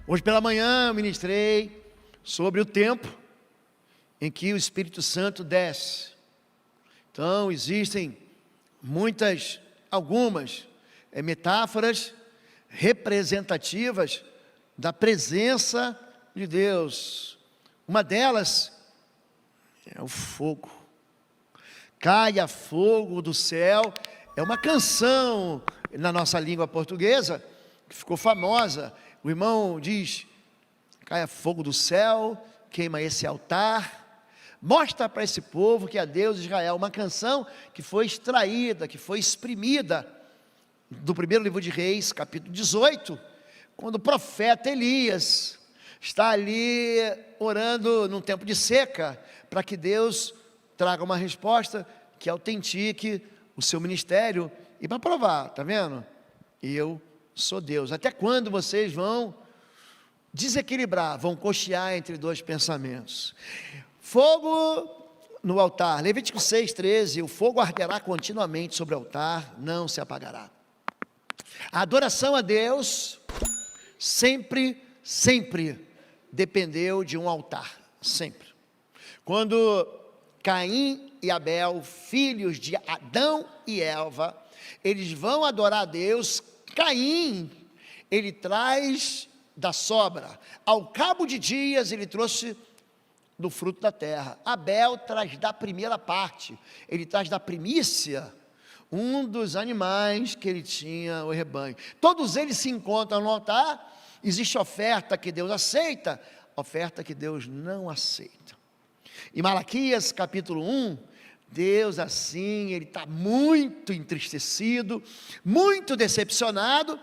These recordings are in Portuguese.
Hoje pela manhã eu ministrei sobre o tempo em que o Espírito Santo desce. Então existem algumas metáforas representativas da presença de Deus. Uma delas é o fogo. Caia fogo do céu. É uma canção na nossa língua portuguesa que ficou famosa. O irmão diz: caia fogo do céu, queima esse altar. Mostra para esse povo que é Deus de Israel. Uma canção que foi extraída, que foi exprimida do primeiro livro de Reis, capítulo 18, quando o profeta Elias está ali orando num tempo de seca, para que Deus traga uma resposta que autentique o seu ministério. E para provar, está vendo? Eu sou Deus. Até quando vocês vão desequilibrar, vão cochear entre dois pensamentos? Fogo no altar. Levítico 6:13, o fogo arderá continuamente sobre o altar, não se apagará. A adoração a Deus sempre dependeu de um altar, sempre. Quando Caim e Abel, filhos de Adão e Eva, eles vão adorar a Deus, Caim, ele traz da sobra. Ao cabo de dias, ele trouxe do fruto da terra. Abel traz da primeira parte, ele traz da primícia, um dos animais que ele tinha, o rebanho. Todos eles se encontram no altar. Existe oferta que Deus aceita, oferta que Deus não aceita. Em Malaquias capítulo 1, Deus assim, ele está muito entristecido, muito decepcionado,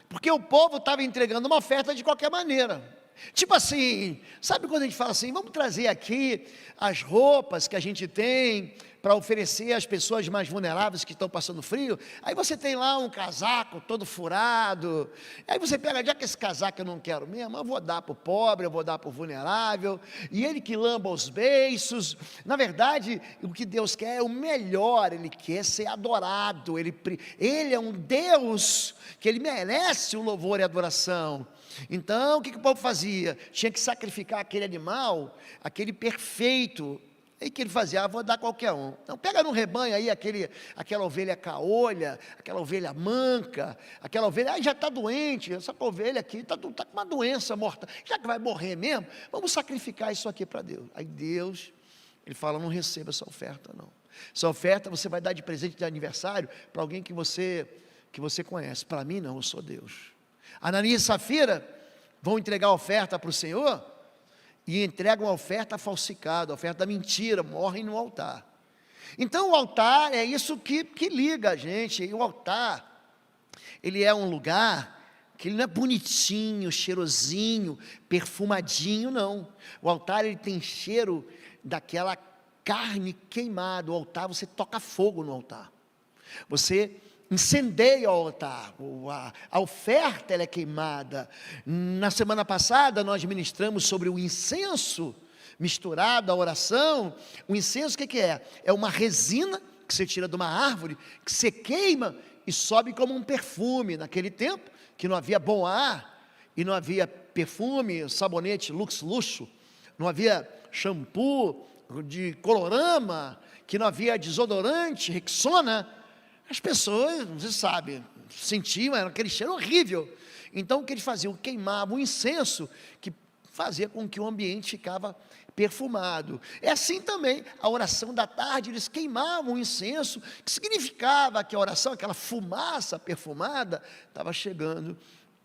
porque o povo estava entregando uma oferta de qualquer maneira. Tipo assim, sabe quando a gente fala assim, vamos trazer aqui as roupas que a gente tem para oferecer às pessoas mais vulneráveis que estão passando frio? Aí você tem lá um casaco todo furado, aí você pega, já que esse casaco eu não quero mesmo, eu vou dar para o pobre, eu vou dar para o vulnerável, e ele que lamba os beiços. Na verdade, o que Deus quer é o melhor, ele quer ser adorado, ele é um Deus que ele merece o louvor e a adoração. Então, o que o povo fazia? Tinha que sacrificar aquele animal, aquele perfeito. E o que ele fazia? Vou dar qualquer um. Então, pega no rebanho aí aquela ovelha caolha, aquela ovelha manca, aquela ovelha, já está doente, essa ovelha aqui está com uma doença morta, já que vai morrer mesmo, vamos sacrificar isso aqui para Deus. Aí Deus, ele fala, não receba essa oferta não. Essa oferta você vai dar de presente de aniversário para alguém que você conhece. Para mim não, eu sou Deus. Ananias e Safira vão entregar a oferta para o Senhor e entregam a oferta falsificada, a oferta da mentira, morrem no altar. Então o altar é isso que liga a gente. E o altar, ele é um lugar que ele não é bonitinho, cheirosinho, perfumadinho, não. O altar, ele tem cheiro daquela carne queimada. O altar, você toca fogo no altar, você incendeia o altar, a oferta ela é queimada. Na semana passada nós ministramos sobre o incenso misturado à oração. O incenso o que é? É uma resina que você tira de uma árvore, que você queima e sobe como um perfume. Naquele tempo que não havia bom ar, e não havia perfume, sabonete luxo, não havia shampoo de colorama, que não havia desodorante, Rexona, as pessoas, você sabe, sentiam, era aquele cheiro horrível. Então o que eles faziam? Queimavam o incenso, que fazia com que o ambiente ficava perfumado. É assim também a oração da tarde, eles queimavam o incenso, que significava que a oração, aquela fumaça perfumada, estava chegando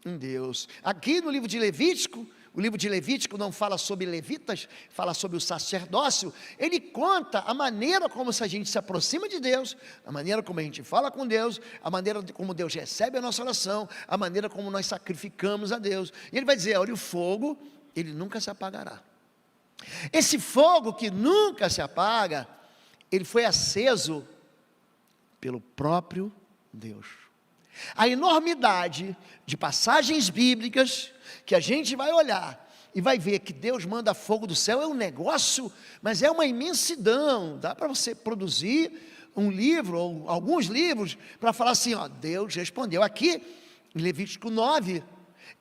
em Deus. Aqui no livro de Levítico, o livro de Levítico não fala sobre levitas, fala sobre o sacerdócio. Ele conta a maneira como a gente se aproxima de Deus, a maneira como a gente fala com Deus, a maneira como Deus recebe a nossa oração, a maneira como nós sacrificamos a Deus. E ele vai dizer, olha, o fogo, ele nunca se apagará. Esse fogo que nunca se apaga, ele foi aceso pelo próprio Deus. A enormidade de passagens bíblicas que a gente vai olhar e vai ver que Deus manda fogo do céu, é um negócio, mas é uma imensidão. Dá para você produzir um livro, ou alguns livros, para falar assim, ó, Deus respondeu. Aqui, em Levítico 9,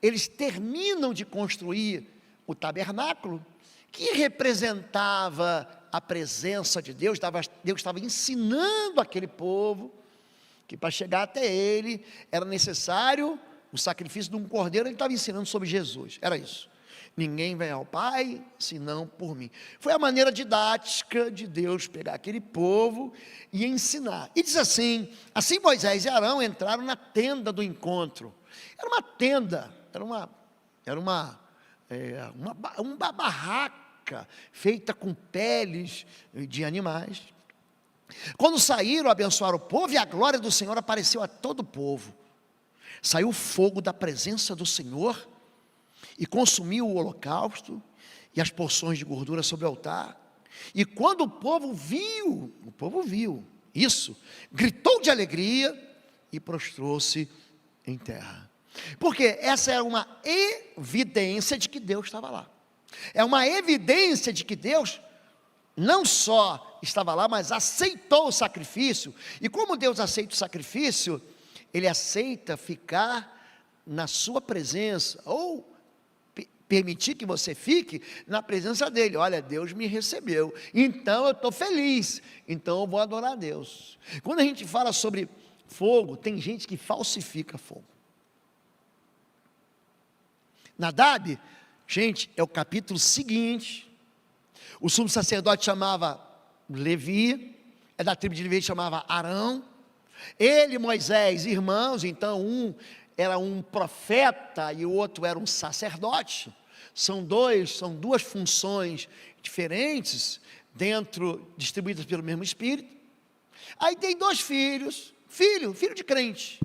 eles terminam de construir o tabernáculo, que representava a presença de Deus. Deus estava ensinando aquele povo que para chegar até ele era necessário o sacrifício de um cordeiro. Ele estava ensinando sobre Jesus, era isso. Ninguém vem ao Pai senão por mim. Foi a maneira didática de Deus pegar aquele povo e ensinar. E diz assim Moisés e Arão entraram na tenda do encontro. Era uma tenda, era uma barraca feita com peles de animais. Quando saíram, abençoaram o povo, e a glória do Senhor apareceu a todo o povo. Saiu fogo da presença do Senhor e consumiu o holocausto e as porções de gordura sobre o altar. E quando o povo viu isso, gritou de alegria e prostrou-se em terra. Porque essa é uma evidência de que Deus estava lá. É uma evidência de que Deus não só estava lá, mas aceitou o sacrifício. E como Deus aceita o sacrifício, Ele aceita ficar na sua presença, ou permitir que você fique na presença dEle. Olha, Deus me recebeu, então eu estou feliz, então eu vou adorar a Deus. Quando a gente fala sobre fogo, tem gente que falsifica fogo. Nadab, gente, é o capítulo seguinte. O sumo sacerdote chamava Levi, é da tribo de Levi, chamava Arão. Ele, Moisés, irmãos, então um era um profeta e o outro era um sacerdote. São duas funções diferentes, distribuídas pelo mesmo Espírito. Aí tem dois filhos, filho de crente,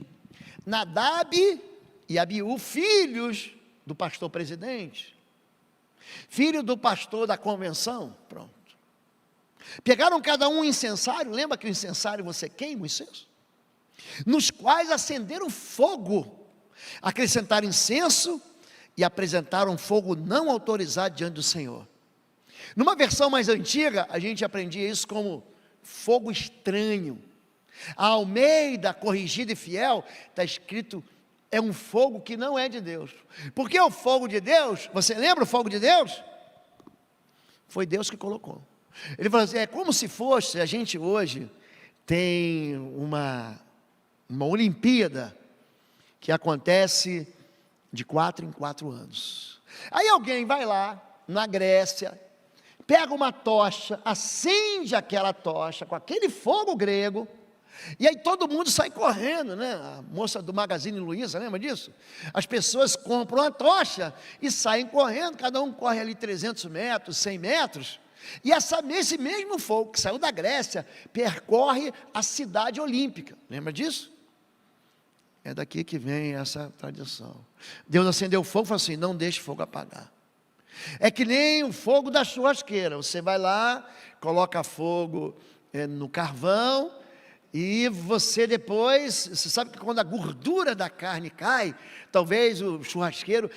Nadab e Abiú, filhos do pastor presidente, filho do pastor da convenção. Pronto. Pegaram cada um incensário, lembra que o incensário você queima o incenso? Nos quais acenderam fogo, acrescentaram incenso e apresentaram fogo não autorizado diante do Senhor. Numa versão mais antiga, a gente aprendia isso como fogo estranho. A Almeida, corrigida e fiel, está escrito, é um fogo que não é de Deus. Porque o fogo de Deus, você lembra o fogo de Deus? Foi Deus que colocou. Ele falou assim, é como se fosse, a gente hoje tem uma Olimpíada que acontece de 4 em 4 anos. Aí alguém vai lá na Grécia, pega uma tocha, acende aquela tocha com aquele fogo grego, e aí todo mundo sai correndo, né? A moça do Magazine Luiza, lembra disso? As pessoas compram a tocha e saem correndo, cada um corre ali 300 metros, 100 metros, e esse mesmo fogo que saiu da Grécia, percorre a cidade olímpica, lembra disso? É daqui que vem essa tradição. Deus acendeu o fogo e falou assim, não deixe o fogo apagar. É que nem o fogo da churrasqueira, você vai lá, coloca fogo no carvão, e você depois, você sabe que quando a gordura da carne cai, talvez o churrasqueiro,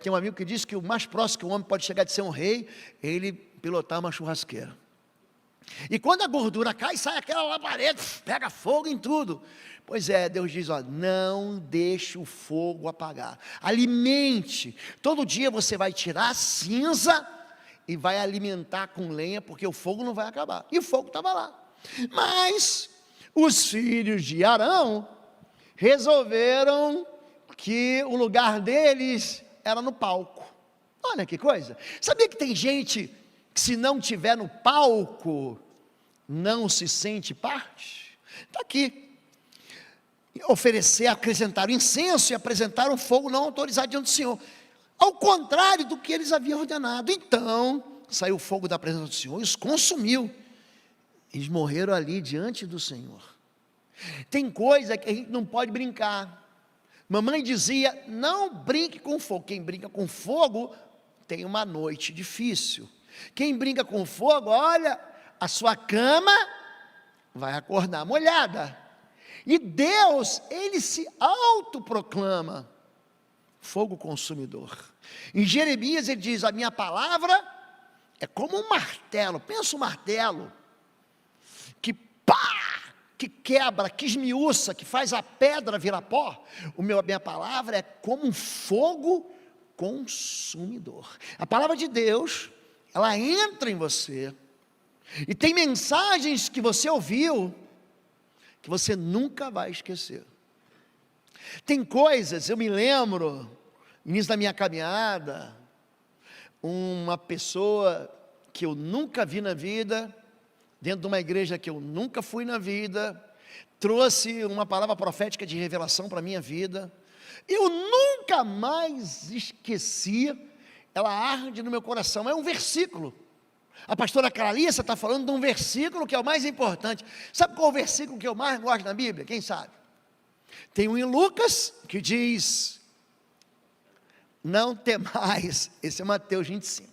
tem um amigo que diz que o mais próximo que o homem pode chegar de ser um rei, é ele pilotar uma churrasqueira. E quando a gordura cai, sai aquela labareda, pega fogo em tudo. Pois é, Deus diz, ó, não deixe o fogo apagar, alimente, todo dia você vai tirar a cinza, e vai alimentar com lenha, porque o fogo não vai acabar, e o fogo estava lá. Mas os filhos de Arão resolveram que o lugar deles era no palco. Olha que coisa, sabia que tem gente que se não estiver no palco, não se sente parte? Está aqui. Acrescentaram incenso e apresentaram fogo não autorizado diante do Senhor, ao contrário do que eles haviam ordenado. Então, saiu o fogo da presença do Senhor e os consumiu. Eles morreram ali diante do Senhor. Tem coisa que a gente não pode brincar. Mamãe dizia, não brinque com fogo. Quem brinca com fogo, tem uma noite difícil. Quem brinca com fogo, olha, a sua cama vai acordar molhada. E Deus, Ele se autoproclama fogo consumidor. Em Jeremias ele diz, a minha palavra é como um martelo. Pensa um martelo, que pá, que quebra, que esmiuça, que faz a pedra virar pó. A minha palavra é como um fogo consumidor. A palavra de Deus, ela entra em você, e tem mensagens que você ouviu, que você nunca vai esquecer. Tem coisas, eu me lembro, no início da minha caminhada, uma pessoa que eu nunca vi na vida, dentro de uma igreja que eu nunca fui na vida, trouxe uma palavra profética de revelação para a minha vida, eu nunca mais esqueci, ela arde no meu coração, é um versículo. A pastora Clarissa está falando de um versículo que é o mais importante. Sabe qual é o versículo que eu mais gosto na Bíblia? Quem sabe? Tem um em Lucas que diz: não temais, esse é Mateus 25,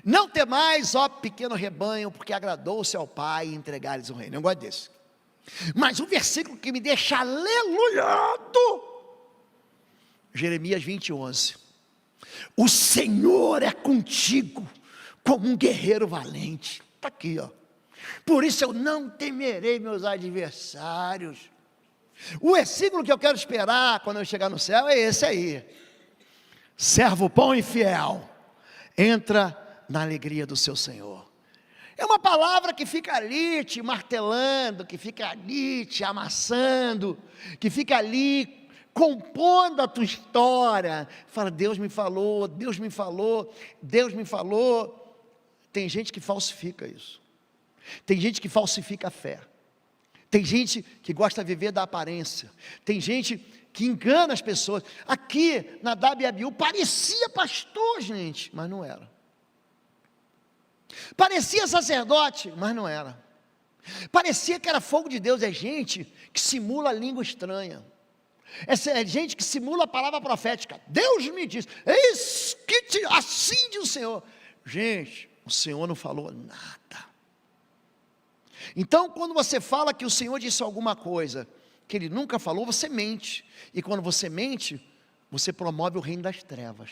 não temais, ó pequeno rebanho, porque agradou-se ao Pai entregar-lhes o reino. Eu gosto desse. Mas o versículo que me deixa aleluiado, Jeremias 20:11, o Senhor é contigo, como um guerreiro valente. Está aqui, ó. Por isso eu não temerei meus adversários. O versículo que eu quero esperar quando eu chegar no céu é esse aí: servo bom e fiel, entra na alegria do seu Senhor. É uma palavra que fica ali te martelando, que fica ali te amassando, que fica ali compondo a tua história. Fala, Deus me falou, Deus me falou, Deus me falou. Tem gente que falsifica isso, tem gente que falsifica a fé, tem gente que gosta de viver da aparência, tem gente que engana as pessoas. Aqui, Nadab e Abiú, parecia pastor, gente, mas não era. Parecia sacerdote, mas não era. Parecia que era fogo de Deus. É gente que simula língua estranha, é gente que simula a palavra profética. Deus me diz, eis que assim diz o Senhor. Gente, o Senhor não falou nada. Então, quando você fala que o Senhor disse alguma coisa que Ele nunca falou, você mente. E quando você mente, você promove o reino das trevas.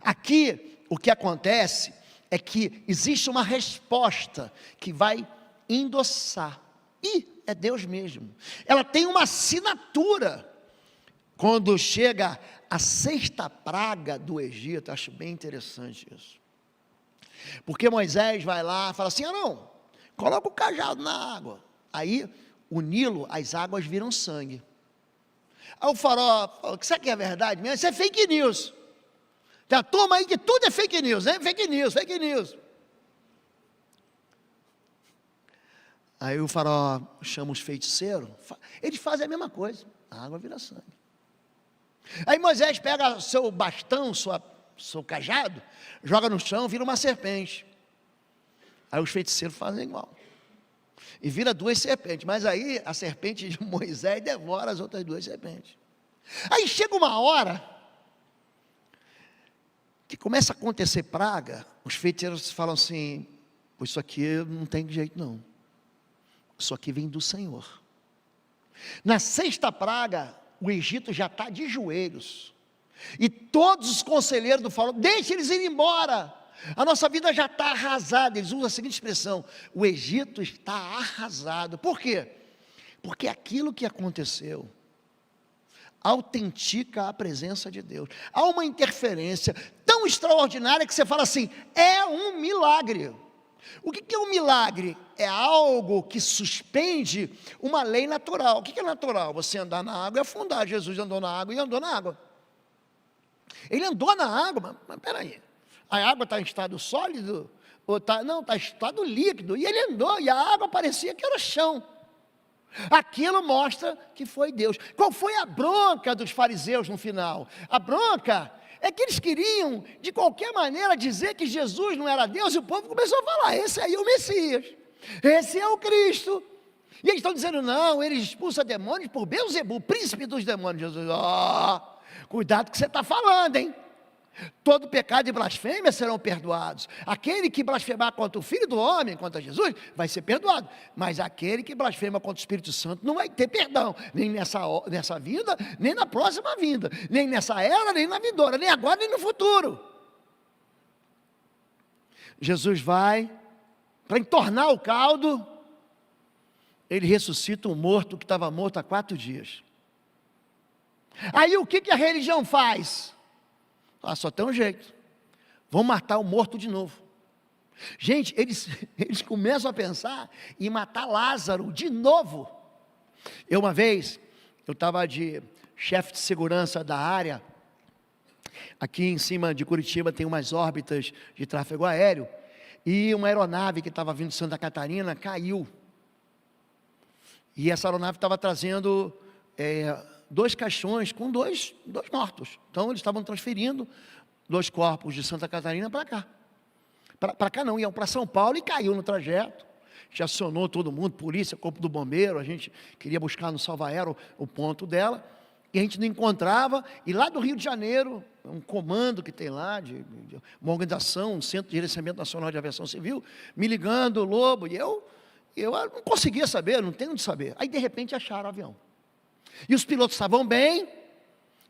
Aqui, o que acontece é que existe uma resposta que vai endossar. E é Deus mesmo. Ela tem uma assinatura. Quando chega a 6ª praga do Egito, acho bem interessante isso. Porque Moisés vai lá e fala assim: Arão, coloca o cajado na água. Aí o Nilo, as águas viram sangue. Aí o faraó fala: será que é verdade mesmo? Isso é fake news. Tem a turma aí que tudo é fake news, né? Fake news, fake news. Aí o faraó chama os feiticeiros, eles fazem a mesma coisa, a água vira sangue. Aí Moisés pega seu bastão, seu cajado, joga no chão, vira uma serpente. Aí os feiticeiros fazem igual. E vira 2 serpentes, mas aí a serpente de Moisés devora as outras 2 serpentes. Aí chega uma hora que começa a acontecer praga, os feiticeiros falam assim: isso aqui não tem jeito não, isso aqui vem do Senhor. Na 6ª praga, o Egito já está de joelhos, e todos os conselheiros do faraó: deixa eles ir embora, a nossa vida já está arrasada. Eles usam a seguinte expressão: o Egito está arrasado. Por quê? Porque aquilo que aconteceu autentica a presença de Deus. Há uma interferência tão extraordinária que você fala assim: é um milagre. O que é um milagre? É algo que suspende uma lei natural. O que é natural? Você andar na água e afundar. Jesus andou na água e andou na água. Ele andou na água, mas peraí, a água está em estado sólido? Ou está em estado líquido. E ele andou, e a água parecia que era chão. Aquilo mostra que foi Deus. Qual foi a bronca dos fariseus no final? A bronca é que eles queriam, de qualquer maneira, dizer que Jesus não era Deus, e o povo começou a falar: esse aí é o Messias, esse é o Cristo. E eles estão dizendo: não, ele expulsa demônios por Beelzebul, príncipe dos demônios. Jesus: cuidado com o que você está falando, hein? Todo pecado e blasfêmia serão perdoados. Aquele que blasfemar contra o Filho do Homem, contra Jesus, vai ser perdoado. Mas aquele que blasfema contra o Espírito Santo não vai ter perdão, nem nessa vida, nem na próxima vinda, nem nessa era, nem na vindoura, nem agora, nem no futuro. Jesus vai para entornar o caldo, ele ressuscita um morto que estava morto há 4 dias. Aí o que a religião faz? Só tem um jeito, vão matar o morto de novo. Gente, eles começam a pensar em matar Lázaro de novo. Uma vez, eu estava de chefe de segurança da área, aqui em cima de Curitiba tem umas órbitas de tráfego aéreo, e uma aeronave que estava vindo de Santa Catarina caiu, e essa aeronave estava trazendo 2 caixões com dois mortos. Então eles estavam transferindo 2 corpos de Santa Catarina para cá. Para cá não, iam para São Paulo e caiu no trajeto. Já acionou todo mundo, polícia, corpo do bombeiro, a gente queria buscar no Salvaero o ponto dela, e a gente não encontrava, e lá do Rio de Janeiro, um comando que tem lá, de uma organização, um Centro de Gerenciamento Nacional de Aviação Civil, me ligando, Lobo, e eu não conseguia saber, não tenho onde saber. Aí de repente acharam o avião. E os pilotos estavam bem,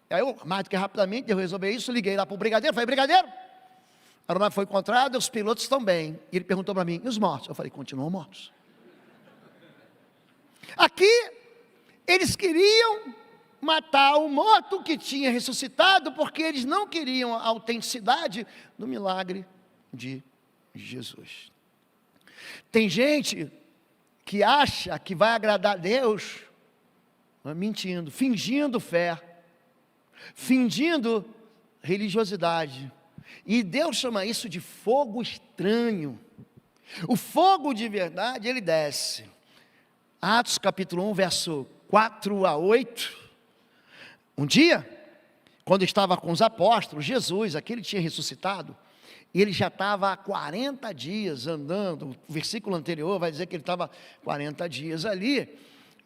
aí eu, mais do que rapidamente, eu resolvi isso, liguei lá para o brigadeiro, falei, brigadeiro, a aeronave foi encontrada, os pilotos estão bem. E ele perguntou para mim, e os mortos? Eu falei, continuam mortos. Aqui, eles queriam matar o morto que tinha ressuscitado, porque eles não queriam a autenticidade do milagre de Jesus. Tem gente que acha que vai agradar a Deus, mentindo, fingindo fé, fingindo religiosidade. E Deus chama isso de fogo estranho. O fogo de verdade, ele desce. Atos capítulo 1, verso 4 a 8. Um dia, quando estava com os apóstolos, Jesus, aquele tinha ressuscitado, e ele já estava há 40 dias andando. O versículo anterior vai dizer que ele estava 40 dias ali,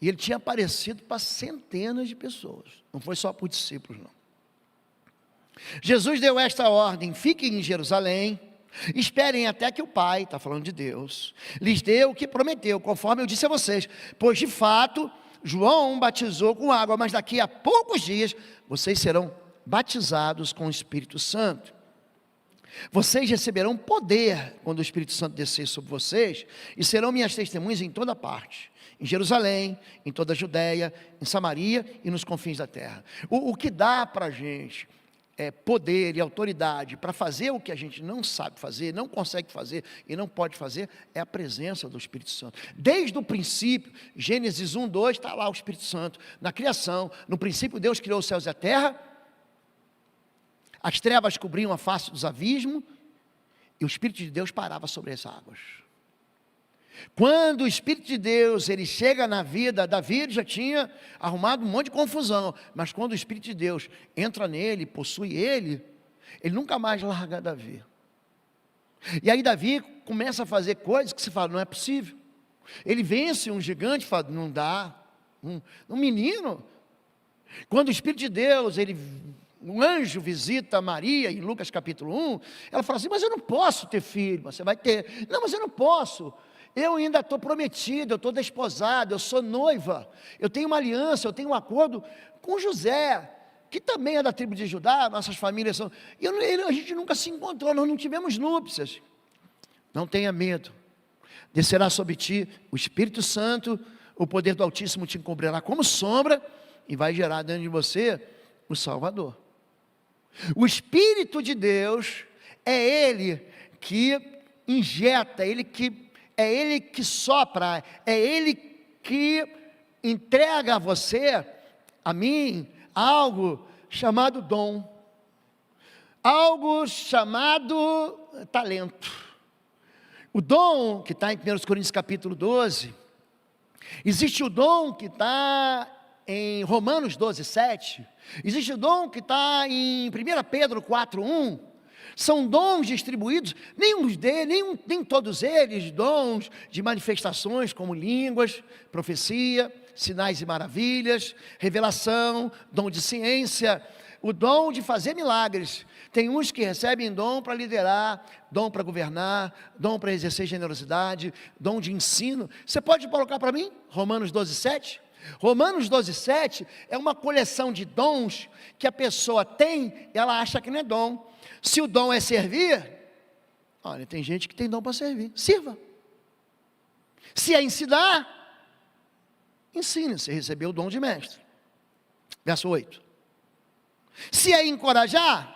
e ele tinha aparecido para centenas de pessoas, não foi só para os discípulos não. Jesus deu esta ordem, fiquem em Jerusalém, esperem até que o Pai, está falando de Deus, lhes dê o que prometeu, conforme eu disse a vocês, pois de fato, João batizou com água, mas daqui a poucos dias, vocês serão batizados com o Espírito Santo. Vocês receberão poder, quando o Espírito Santo descer sobre vocês, e serão minhas testemunhas em toda parte, em Jerusalém, em toda a Judéia, em Samaria e nos confins da terra. O que dá para a gente poder e autoridade para fazer o que a gente não sabe fazer, não consegue fazer e não pode fazer, é a presença do Espírito Santo. Desde o princípio, Gênesis 1, 2, está lá o Espírito Santo, na criação, no princípio Deus criou os céus e a terra, as trevas cobriam a face dos abismos, e o Espírito de Deus parava sobre as águas. Quando o Espírito de Deus, ele chega na vida, Davi já tinha arrumado um monte de confusão, mas quando o Espírito de Deus entra nele, possui ele nunca mais larga Davi. E aí Davi começa a fazer coisas que se fala, não é possível. Ele vence um gigante, fala, não dá, um menino. Quando o Espírito de Deus, um anjo visita Maria, em Lucas capítulo 1, ela fala assim, mas eu não posso ter filho, você vai ter. Não, mas eu não posso. Eu ainda estou prometida, eu estou desposada, eu sou noiva, eu tenho uma aliança, eu tenho um acordo com José, que também é da tribo de Judá, nossas famílias são, a gente nunca se encontrou, nós não tivemos núpcias. Não tenha medo, descerá sobre ti o Espírito Santo, o poder do Altíssimo te encobrirá como sombra, e vai gerar dentro de você o Salvador. O Espírito de Deus, é Ele que injeta, é Ele que sopra, é Ele que entrega a você, a mim, algo chamado dom, algo chamado talento. O dom que está em 1 Coríntios capítulo 12, existe o dom que está em Romanos 12, 7, existe o dom que está em 1 Pedro 4, 1, são dons distribuídos, nem todos eles, dons de manifestações como línguas, profecia, sinais e maravilhas, revelação, dom de ciência, o dom de fazer milagres. Tem uns que recebem dom para liderar, dom para governar, dom para exercer generosidade, dom de ensino. Você pode colocar para mim, Romanos 12, 7? Romanos 12, 7 é uma coleção de dons que a pessoa tem, ela acha que não é dom. Se o dom é servir, olha, tem gente que tem dom para servir, sirva. Se é ensinar, ensine, você recebeu o dom de mestre. Verso 8. Se é encorajar,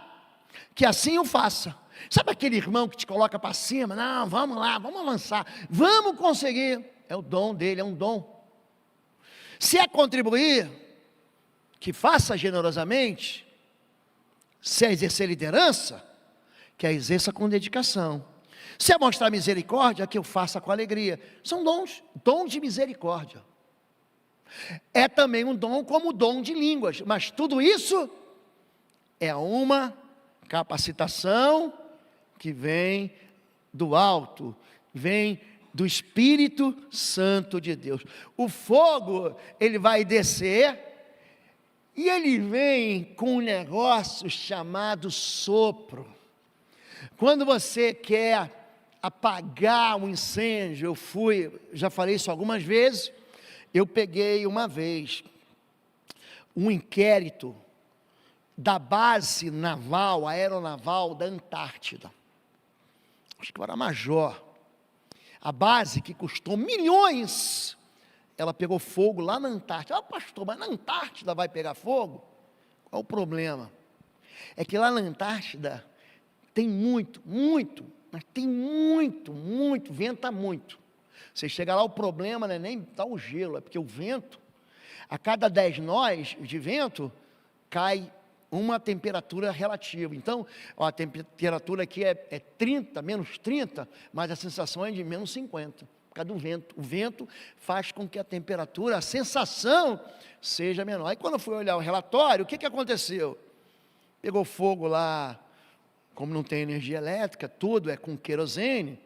que assim o faça. Sabe aquele irmão que te coloca para cima? Não, vamos lá, vamos avançar, vamos conseguir. É o dom dele, é um dom. Se é contribuir, que faça generosamente. Se é exercer liderança, que a exerça com dedicação. Se é mostrar misericórdia, que eu faça com alegria. São dons, dom de misericórdia. É também um dom como o dom de línguas, mas tudo isso é uma capacitação que vem do alto, vem do Espírito Santo de Deus. O fogo, ele vai descer, e ele vem com um negócio chamado sopro. Quando você quer apagar um incêndio, já falei isso algumas vezes, eu peguei uma vez um inquérito da base naval, aeronaval da Antártida. Acho que eu era major. A base que custou milhões, ela pegou fogo lá na Antártida. Ah, pastor, mas na Antártida vai pegar fogo? Qual o problema? É que lá na Antártida tem muito, mas tem muito, venta muito. Você chega lá, o problema não é nem tá o gelo, é porque o vento, a cada 10 nós de vento, cai uma temperatura relativa. Então, a temperatura aqui é 30, menos 30, mas a sensação é de menos 50, por causa do vento. O vento faz com que a temperatura, a sensação, seja menor. E quando eu fui olhar o relatório, o que aconteceu? Pegou fogo lá, como não tem energia elétrica, tudo é com querosene,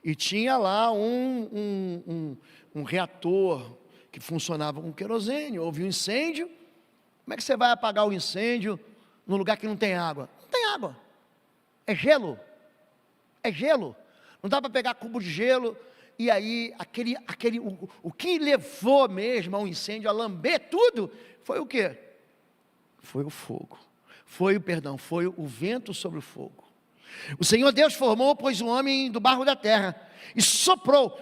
e tinha lá um reator que funcionava com querosene. Houve um incêndio. Como é que você vai apagar o incêndio num lugar que não tem água? Não tem água, é gelo, não dá para pegar cubo de gelo. E aí, o que levou mesmo ao incêndio, a lamber tudo, foi o quê? Foi o fogo, foi o vento sobre o fogo. O Senhor Deus formou, pois, o homem do barro da terra, e soprou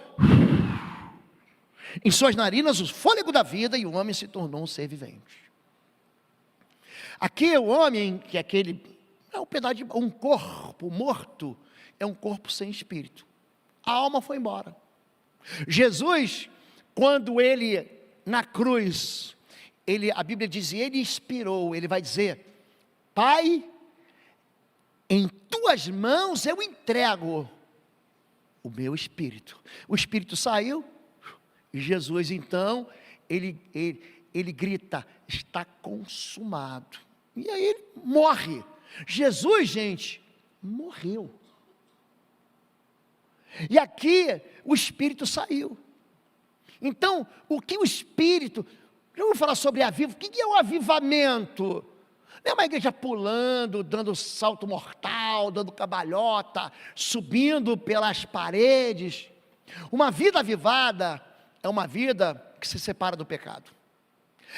em suas narinas o fôlego da vida, e o homem se tornou um ser vivente. Aqui o homem, que é um pedaço de um corpo morto, é um corpo sem espírito. A alma foi embora. Jesus, quando ele, na cruz, a Bíblia diz, ele expirou, ele vai dizer, Pai, em tuas mãos eu entrego o meu espírito. O espírito saiu, e Jesus então, ele grita, está consumado. E aí ele morre. Jesus, gente, morreu. E aqui o Espírito saiu. Então, o que o Espírito... Eu vou falar sobre avivamento. O que é o avivamento? Não é uma igreja pulando, dando salto mortal, dando cabalhota, subindo pelas paredes. Uma vida avivada é uma vida que se separa do pecado.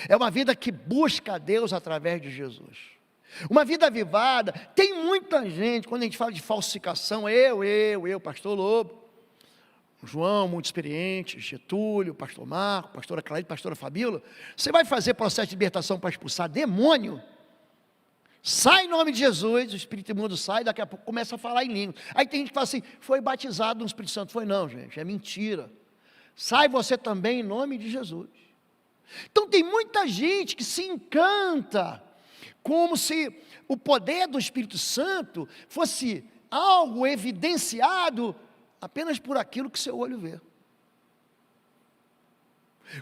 É uma vida que busca a Deus através de Jesus. Uma vida avivada, tem muita gente, quando a gente fala de falsificação, eu, pastor Lobo, João, muito experiente, Getúlio, pastor Marco, pastora Claride, pastora Fabíola, você vai fazer processo de libertação para expulsar demônio, sai em nome de Jesus, o Espírito imundo sai, daqui a pouco começa a falar em língua. Aí tem gente que fala assim, foi batizado no Espírito Santo. Foi não, gente, é mentira. Sai você também em nome de Jesus. Então tem muita gente que se encanta, como se o poder do Espírito Santo fosse algo evidenciado apenas por aquilo que seu olho vê.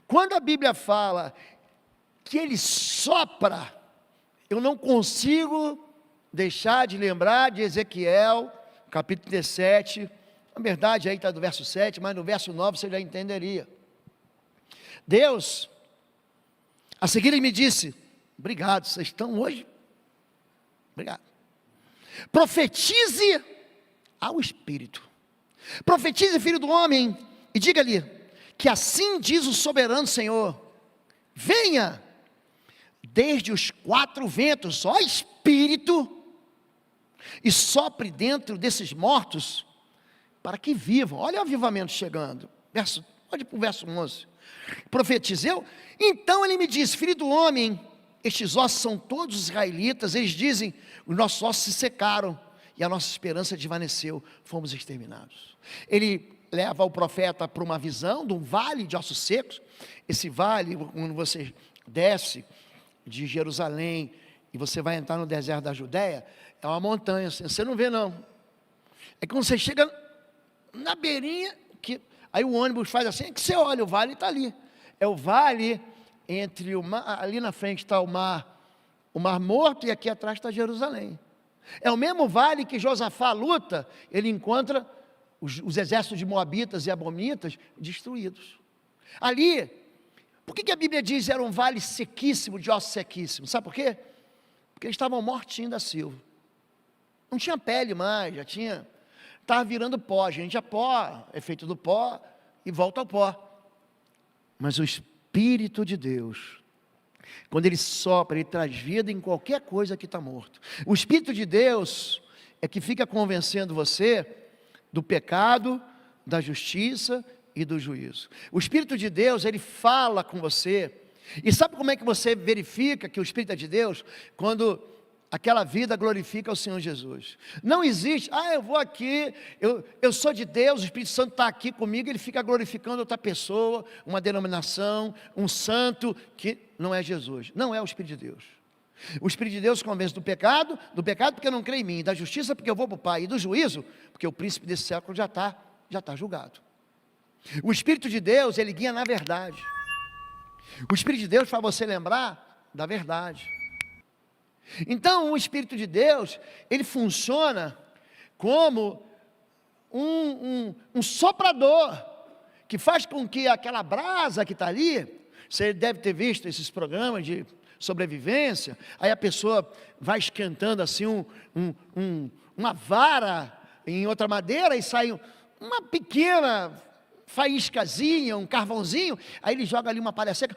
Quando a Bíblia fala que ele sopra, eu não consigo deixar de lembrar de Ezequiel, capítulo 17, na verdade aí está do verso 7, mas no verso 9 você já entenderia. Deus, a seguir ele me disse, obrigado, vocês estão hoje, obrigado, profetize ao Espírito, profetize, filho do homem, e diga-lhe, que assim diz o soberano Senhor, venha, desde os 4 ventos, ó Espírito, e sopre dentro desses mortos, para que vivam. Olha o avivamento chegando, olha para o verso 11, Profetizeu? Então ele me disse: filho do homem, estes ossos são todos israelitas. Eles dizem: os nossos ossos se secaram e a nossa esperança desvaneceu, fomos exterminados. Ele leva o profeta para uma visão de um vale de ossos secos. Esse vale, quando você desce de Jerusalém e você vai entrar no deserto da Judéia, é uma montanha, você não vê não. É quando você chega na beirinha, aí o ônibus faz assim, que você olha, o vale está ali. É o vale entre o mar, ali na frente está o mar Morto, e aqui atrás está Jerusalém. É o mesmo vale que Josafá luta, ele encontra os exércitos de Moabitas e Amomitas destruídos. Ali, por que a Bíblia diz que era um vale sequíssimo, de ossos sequíssimos? Sabe por quê? Porque eles estavam mortinhos da silva. Não tinha pele mais, estava virando pó. Gente, a pó é feito do pó e volta ao pó. Mas o Espírito de Deus, quando ele sopra, ele traz vida em qualquer coisa que está morto. O Espírito de Deus é que fica convencendo você do pecado, da justiça e do juízo. O Espírito de Deus, ele fala com você. E sabe como é que você verifica que o Espírito é de Deus? Quando aquela vida glorifica o Senhor Jesus. Não existe, eu vou aqui, eu sou de Deus, o Espírito Santo está aqui comigo, ele fica glorificando outra pessoa, uma denominação, um santo, que não é Jesus, não é o Espírito de Deus. O Espírito de Deus convence do pecado porque não crê em mim, da justiça porque eu vou para o Pai, e do juízo porque o príncipe desse século já está julgado. O Espírito de Deus, ele guia na verdade. O Espírito de Deus faz você lembrar da verdade. Então o Espírito de Deus, ele funciona como um soprador, que faz com que aquela brasa que está ali, você deve ter visto esses programas de sobrevivência, aí a pessoa vai esquentando assim uma vara em outra madeira e sai uma pequena faíscazinha, um carvãozinho, aí ele joga ali uma palha seca,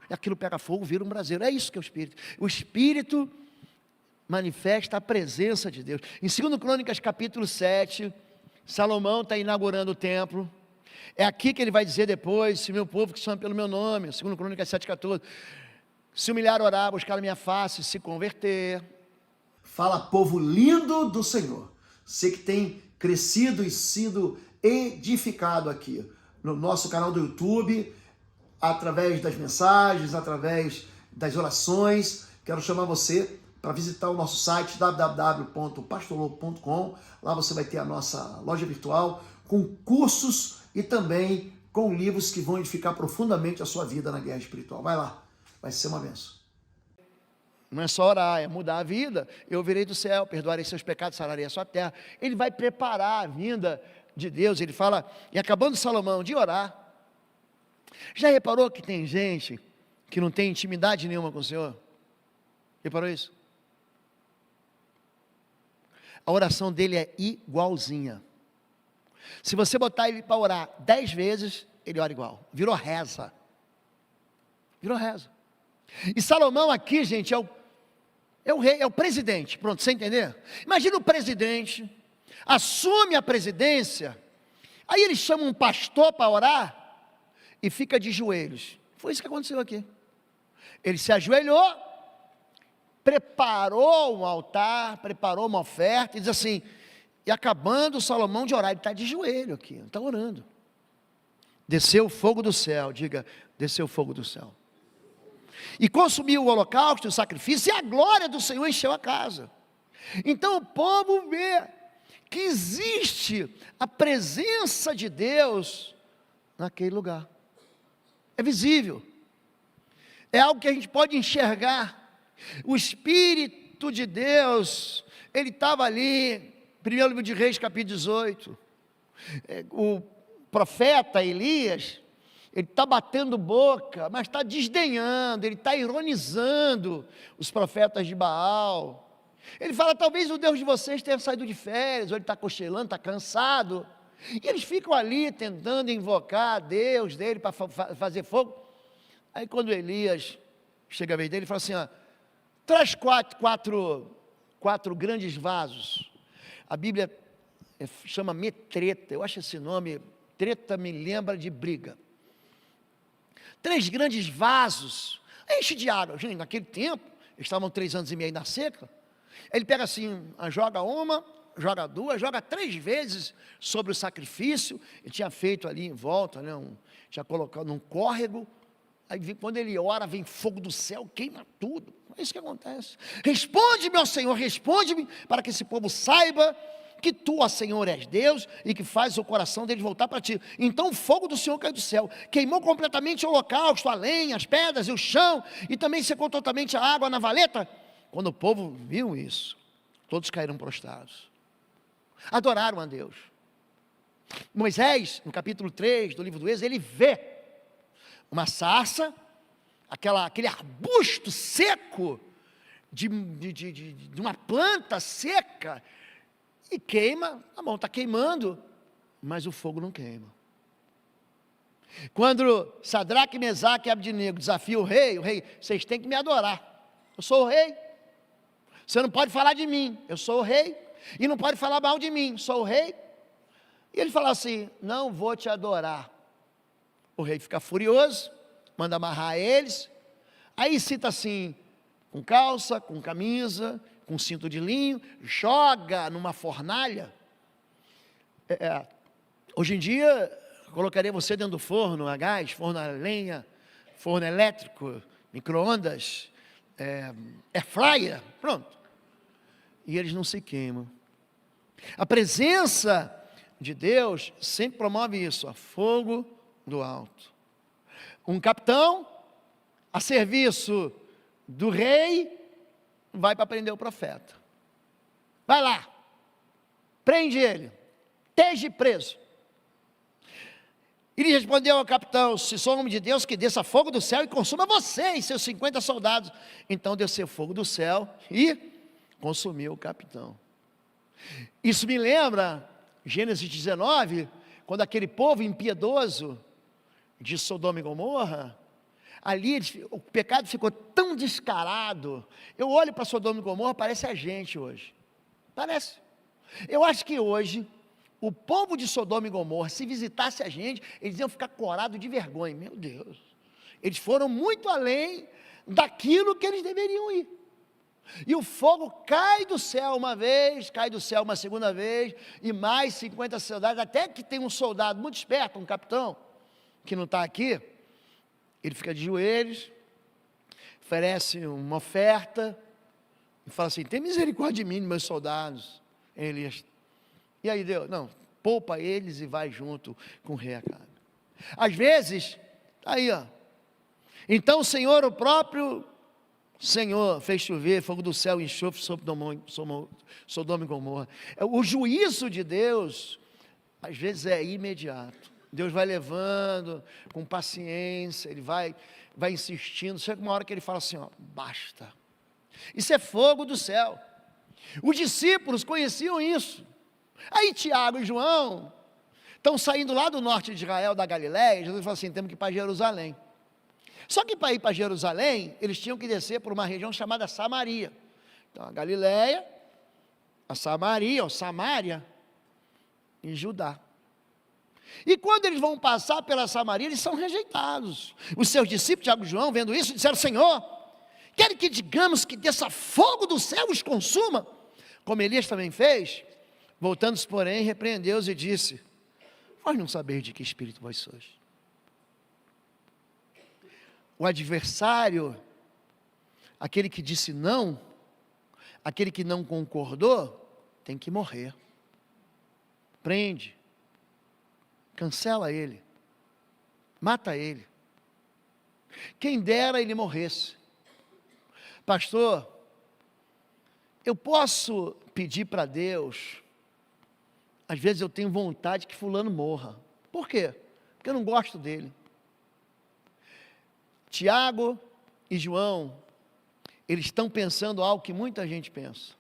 e aquilo pega fogo, vira um braseiro. É isso que é o Espírito. O Espírito manifesta a presença de Deus. Em 2 Crônicas capítulo 7, Salomão está inaugurando o templo. É aqui que ele vai dizer depois: se meu povo que chama pelo meu nome, 2 Crônicas 7,14, se humilhar, orar, buscar a minha face, se converter. Fala, povo lindo do Senhor. Você que tem crescido e sido edificado aqui no nosso canal do YouTube, através das mensagens, através das orações. Quero chamar você para visitar o nosso site www.pastorlobo.com. Lá você vai ter a nossa loja virtual com cursos e também com livros que vão edificar profundamente a sua vida na guerra espiritual. Vai lá, vai ser uma bênção. Não é só orar, é mudar a vida. Eu virei do céu, perdoarei seus pecados, sararei a sua terra. Ele vai preparar a vinda de Deus. Ele fala, e acabando Salomão de orar, já reparou que tem gente que não tem intimidade nenhuma com o Senhor? Reparou isso? A oração dele é igualzinha. Se você botar ele para orar 10 vezes, ele ora igual. Virou reza. Virou reza. E Salomão aqui, gente, é o rei, é o presidente. Pronto, você entender? Imagina o presidente, assume a presidência, aí ele chama um pastor para orar e fica de joelhos. Foi isso que aconteceu aqui. Ele se ajoelhou, preparou um altar, preparou uma oferta, e diz assim, e acabando Salomão de orar, ele está de joelho aqui, está orando. Desceu o fogo do céu, diga, desceu o fogo do céu. E consumiu o holocausto, o sacrifício, e a glória do Senhor encheu a casa. Então o povo vê que existe a presença de Deus naquele lugar. É visível. É algo que a gente pode enxergar. O Espírito de Deus, ele estava ali, 1 livro de Reis, capítulo 18. O profeta Elias, ele está batendo boca, mas está desdenhando, ele está ironizando os profetas de Baal. Ele fala, talvez o Deus de vocês tenha saído de férias, ou ele está cochilando, está cansado. E eles ficam ali tentando invocar Deus dele para fazer fogo. Aí quando Elias chega a vez dele, ele fala assim, traz quatro grandes vasos. A Bíblia chama metreta, eu acho esse nome, treta me lembra de briga. 3 grandes vasos, enche de água. Gente, naquele tempo, eles estavam 3 anos e meio na seca, ele pega assim, joga uma, joga 2, joga 3 vezes sobre o sacrifício. Ele tinha feito ali em volta, né, tinha colocado num córrego. Aí quando ele ora, vem fogo do céu, queima tudo. É isso que acontece. Responde-me, ó Senhor, responde-me, para que esse povo saiba que tu, ó Senhor, és Deus, e que faz o coração deles voltar para ti. Então o fogo do Senhor caiu do céu, queimou completamente o holocausto, a lenha, as pedras e o chão, e também secou totalmente a água na valeta. Quando o povo viu isso, todos caíram prostrados, adoraram a Deus. Moisés, no capítulo 3 do livro do Êxodo, ele vê uma sarça, aquele arbusto seco, de uma planta seca, e queima. A mão está queimando, mas o fogo não queima. Quando Sadraque, Mesaque e Abdenego desafiam o rei, vocês têm que me adorar, eu sou o rei, você não pode falar de mim, eu sou o rei, e não pode falar mal de mim, sou o rei. E ele fala assim, não vou te adorar. O rei fica furioso, manda amarrar eles, aí cita assim, com calça, com camisa, com cinto de linho, joga numa fornalha. Hoje em dia, colocaria você dentro do forno a gás, forno a lenha, forno elétrico, micro-ondas, air fryer, pronto. E eles não se queimam. A presença de Deus sempre promove isso, fogo do alto. Um capitão, a serviço do rei, vai para prender o profeta. Vai lá, prende ele, esteja preso. Ele respondeu ao capitão, se sou homem de Deus, que desça fogo do céu e consuma você e seus 50 soldados. Então desceu fogo do céu e consumiu o capitão. Isso me lembra Gênesis 19, quando aquele povo impiedoso de Sodoma e Gomorra, ali o pecado ficou tão descarado. Eu olho para Sodoma e Gomorra, parece a gente hoje, parece. Eu acho que hoje, o povo de Sodoma e Gomorra, se visitasse a gente, eles iam ficar corados de vergonha. Meu Deus, eles foram muito além daquilo que eles deveriam ir. E o fogo cai do céu uma vez, cai do céu uma segunda vez, e mais 50 soldados, até que tem um soldado muito esperto, um capitão, que não está aqui, ele fica de joelhos, oferece uma oferta, e fala assim, tem misericórdia de mim, meus soldados, Elias. E aí Deus, não, poupa eles e vai junto com o rei Acabe. Às vezes, aí ó, então o Senhor, o próprio Senhor, fez chover fogo do céu e enxofre sobre Sodoma e Gomorra. O juízo de Deus, às vezes é imediato. Deus vai levando com paciência, Ele vai insistindo, chega uma hora que Ele fala assim, ó, basta. Isso é fogo do céu. Os discípulos conheciam isso. Aí Tiago e João estão saindo lá do norte de Israel, da Galiléia, e Jesus fala assim, temos que ir para Jerusalém. Só que para ir para Jerusalém, eles tinham que descer por uma região chamada Samaria. Então a Galiléia, a Samaria, ou Samária, e Judá. E quando eles vão passar pela Samaria, eles são rejeitados. Os seus discípulos, Tiago e João, vendo isso, disseram, Senhor, quer que digamos que desça fogo do céu os consuma? Como Elias também fez. Voltando-se, porém, repreendeu-os e disse, vós não sabeis de que espírito vós sois. O adversário, aquele que disse não, aquele que não concordou, tem que morrer. Prende, cancela ele, mata ele. Quem dera ele morresse. Pastor, eu posso pedir para Deus, às vezes eu tenho vontade que fulano morra. Por quê? Porque eu não gosto dele. Tiago e João, eles estão pensando algo que muita gente pensa.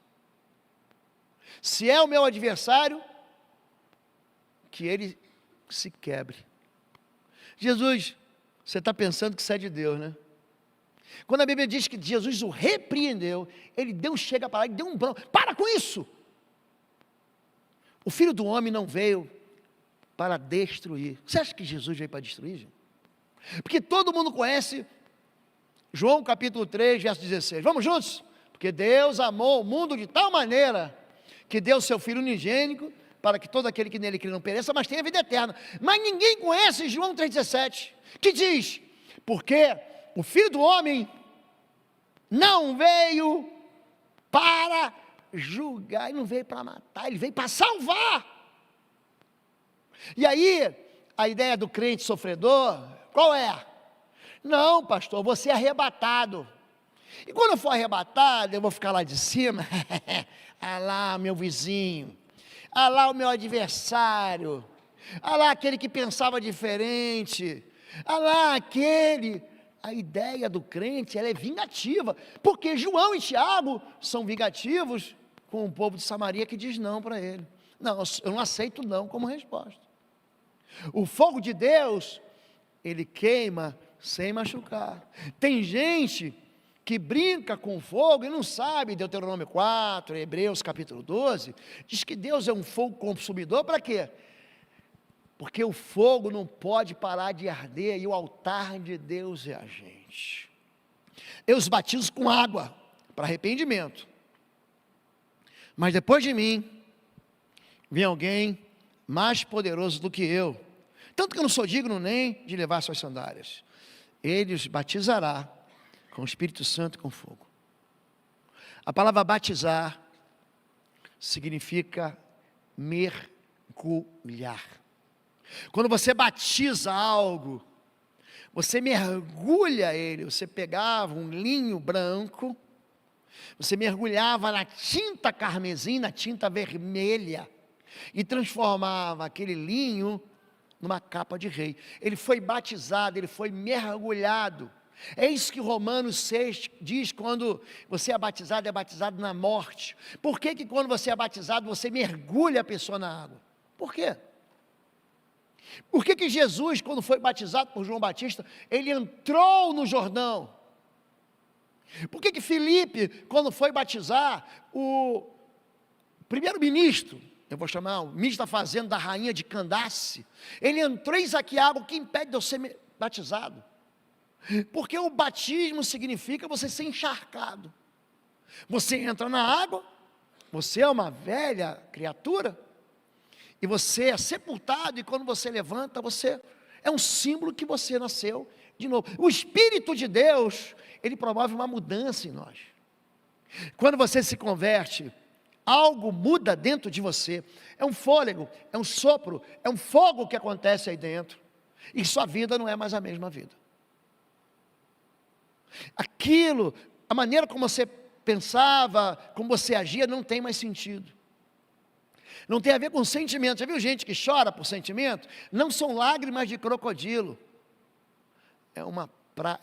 Se é o meu adversário, que ele se quebre. Jesus, você está pensando que isso é de Deus, né? Quando a Bíblia diz que Jesus o repreendeu, ele chega para lá e deu um bronco. Para com isso! O Filho do Homem não veio para destruir. Você acha que Jesus veio para destruir, gente? Porque todo mundo conhece João capítulo 3, verso 16. Vamos juntos? Porque Deus amou o mundo de tal maneira que deu o seu Filho unigênito para que todo aquele que nele crê não pereça, mas tenha vida eterna. Mas ninguém conhece João 3,17, que diz: porque o Filho do Homem não veio para julgar, ele não veio para matar, ele veio para salvar. E aí, a ideia do crente sofredor, qual é? Não, pastor, você é arrebatado. E quando eu for arrebatado, eu vou ficar lá de cima. Ah lá, meu vizinho. Ah lá, o meu adversário. Ah lá, aquele que pensava diferente. Ah lá, aquele. A ideia do crente, ela é vingativa. Porque João e Tiago são vingativos com o povo de Samaria que diz não para ele. Não, eu não aceito não como resposta. O fogo de Deus, ele queima sem machucar. Tem gente que brinca com fogo e não sabe, Deuteronômio 4, Hebreus capítulo 12, diz que Deus é um fogo consumidor, para quê? Porque o fogo não pode parar de arder, e o altar de Deus é a gente. Eu os batizo com água, para arrependimento, mas depois de mim, vem alguém mais poderoso do que eu, tanto que eu não sou digno nem de levar suas sandálias. Ele os batizará com o Espírito Santo e com fogo. A palavra batizar significa mergulhar. Quando você batiza algo, você mergulha ele. Você pegava um linho branco, você mergulhava na tinta carmesim, na tinta vermelha, e transformava aquele linho numa capa de rei. Ele foi batizado, ele foi mergulhado. É isso que Romanos 6 diz: quando você é batizado na morte. Por que quando você é batizado, você mergulha a pessoa na água? Por quê? Por que Jesus, quando foi batizado por João Batista, ele entrou no Jordão? Por que Filipe, quando foi batizar, o primeiro-ministro, eu vou chamar o ministro da fazenda da rainha de Candace, ele entrou em água, o que impede de eu ser batizado? Porque o batismo significa você ser encharcado. Você entra na água, você é uma velha criatura, e você é sepultado, e quando você levanta, você é um símbolo que você nasceu de novo. O Espírito de Deus, ele promove uma mudança em nós. Quando você se converte, algo muda dentro de você. É um fôlego, é um sopro, é um fogo que acontece aí dentro, e sua vida não é mais a mesma vida. Aquilo, a maneira como você pensava, como você agia, não tem mais sentido. Não tem a ver com sentimento. Já viu gente que chora por sentimento? Não são lágrimas de crocodilo. É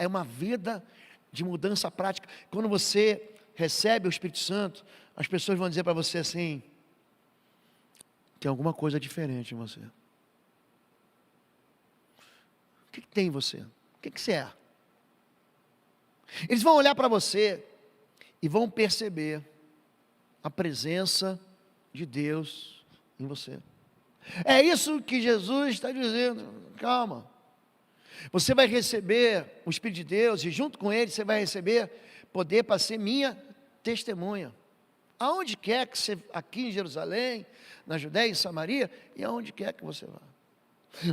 uma vida de mudança prática. Quando você recebe o Espírito Santo, as pessoas vão dizer para você assim: tem alguma coisa diferente em você. O que tem em você? O que você é? Eles vão olhar para você e vão perceber a presença de Deus em você. É isso que Jesus está dizendo. Calma. Você vai receber o Espírito de Deus, e junto com ele você vai receber poder para ser minha testemunha. Aonde quer que você, aqui em Jerusalém, na Judéia, em Samaria, e aonde quer que você vá.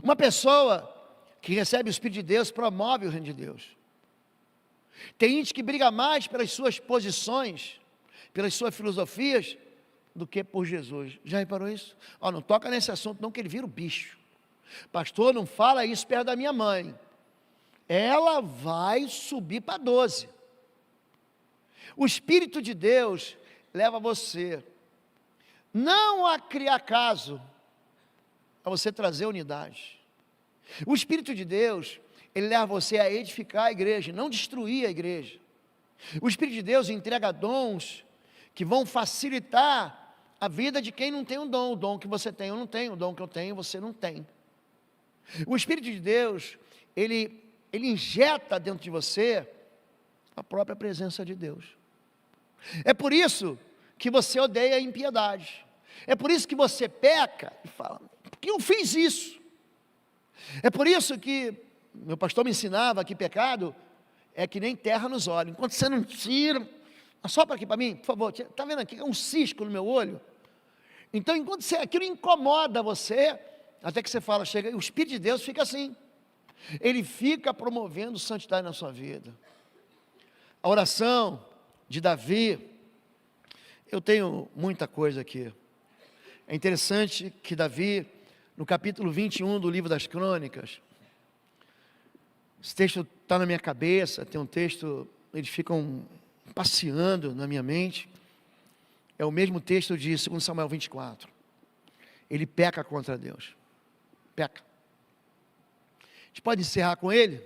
Uma pessoa que recebe o Espírito de Deus promove o reino de Deus. Tem gente que briga mais pelas suas posições, pelas suas filosofias, do que por Jesus. Já reparou isso? Não toca nesse assunto não, que ele vira o bicho. Pastor, não fala isso perto da minha mãe. Ela vai subir para 12. O Espírito de Deus leva você não a criar caso, a você trazer unidade. O Espírito de Deus, ele leva você a edificar a igreja, não destruir a igreja. O Espírito de Deus entrega dons que vão facilitar a vida de quem não tem um dom. O dom que você tem, eu não tenho. O dom que eu tenho, você não tem. O Espírito de Deus, ele injeta dentro de você a própria presença de Deus. É por isso que você odeia a impiedade. É por isso que você peca e fala: por que eu fiz isso? É por isso que meu pastor me ensinava que pecado é que nem terra nos olhos. Enquanto você não tira, assopra aqui para mim, por favor, está vendo aqui, é um cisco no meu olho. Então, enquanto aquilo incomoda você, até que você fala, chega, o Espírito de Deus fica assim. Ele fica promovendo santidade na sua vida. A oração de Davi, eu tenho muita coisa aqui. É interessante que Davi, no capítulo 21 do livro das Crônicas, esse texto está na minha cabeça, tem um texto, eles ficam passeando na minha mente, é o mesmo texto de 2 Samuel 24, ele peca contra Deus, peca. A gente pode encerrar com ele?